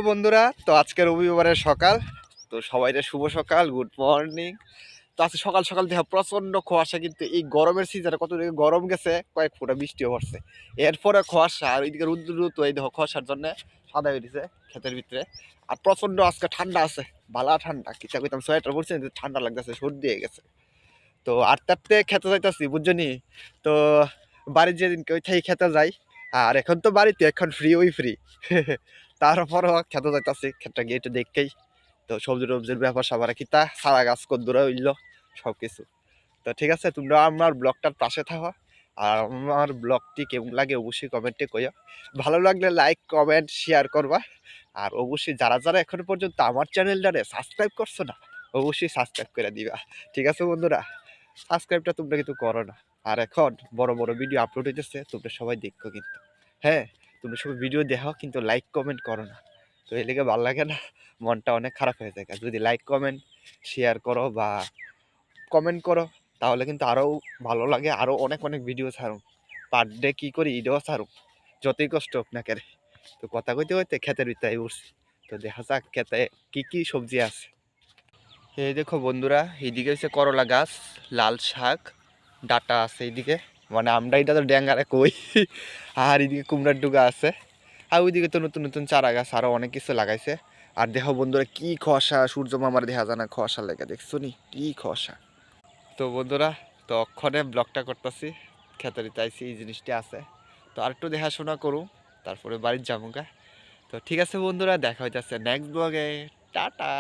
বন্ধুরা, তো আজকে রবিবারের সকাল। তো সবাইকে শুভ সকাল, গুড মর্নিং। তো আজকে সকাল সকাল দেখা প্রচন্ড কুয়াশা, কিন্তু এই গরমের সিজনে কত দিকে গরম গেছে, কয়েক ফোঁটা বৃষ্টিও পড়ছে। এরপরে কুয়াশা, আর ওইদিকে রুদ্র তো এই দেখো কুয়াশার জন্য সাদা হয়ে দিছে ক্ষেতের ভিতরে। আর প্রচন্ড আজকে ঠান্ডা আছে, ভালা ঠান্ডা, কিতা কইতাম সোয়েটার পরছি, ঠান্ডা লাগতেছে, সর্দি হয়ে গেছে। তো আটতে আটতে খেতে যাইতেছি, বুঝছনি। তো বাড়ির যেদিনকে ওই থেকে খেতে যাই, আর এখন তো বাড়িতে এখন ফ্রি তারপরও খেতে যাইতেছি, খেতটা গিয়ে একটু দেখেই। তো সবজি টবজির ব্যাপার সাবার কিতা সারা গাছ কদ্দুরা হইল সব কিছু। তো ঠিক আছে, তোমরা আমার ব্লগটার পাশে থাকো, আর আমার ব্লগটি কেমন লাগে অবশ্যই কমেন্টে কইও। ভালো লাগলে লাইক কমেন্ট শেয়ার করবা। আর অবশ্যই যারা যারা এখনো পর্যন্ত আমার চ্যানেলটারে সাবস্ক্রাইব করছো না, অবশ্যই সাবস্ক্রাইব করে দিবা। ঠিক আছে বন্ধুরা, সাবস্ক্রাইবটা তোমরা কিন্তু করো না। আর এখন বড় বড় ভিডিও আপলোড হইতেছে, তোমরা সবাই দেখো কিন্তু। হ্যাঁ, তোমরা সবাই ভিডিও দেখো, কিন্তু লাইক কমেন্ট করো না। তো এই লেগে ভালো লাগে না, মনটা অনেক খারাপ হয়ে যায়। যদি লাইক কমেন্ট শেয়ার করো বা কমেন্ট করো, তাহলে কিন্তু আরও ভালো লাগে, আরও অনেক অনেক ভিডিও ছাড়ুন। পার ডে কী করি ভিডিও ছাড়ুন, যতই কষ্ট হোক না কেন। তো কথা কইতে কইতে ক্ষেতের ভিতরে উঠছি। তো দেখা যাক ক্ষেতে কী কী সবজি আছে। এই দেখো বন্ধুরা, এইদিকে হচ্ছে করলা গাছ, লাল শাক, ডাটা আছে এইদিকে, মানে আমরা এটা তো ড্যাঙ্গারে কই। আর এইদিকে কুমড়ার ডুগা আছে। আর ওইদিকে তো নতুন নতুন চারা গাছ আরও অনেক কিছু লাগাইছে। আর দেখো বন্ধুরা, কি কুয়াশা, সূর্য মামার দেখা যায় না কুয়াশা লেগে, দেখছো নি কি কুয়াশা। তো বন্ধুরা, তো অক্ষণে ব্লগটা করতেছি, খেতে চাইছি এই জিনিসটি আছে। তো আর একটু দেখাশোনা করুন, তারপরে বাড়ির যাবো গা। তো ঠিক আছে বন্ধুরা, দেখা হইতেছে নেক্সট ব্লগে। টাটা।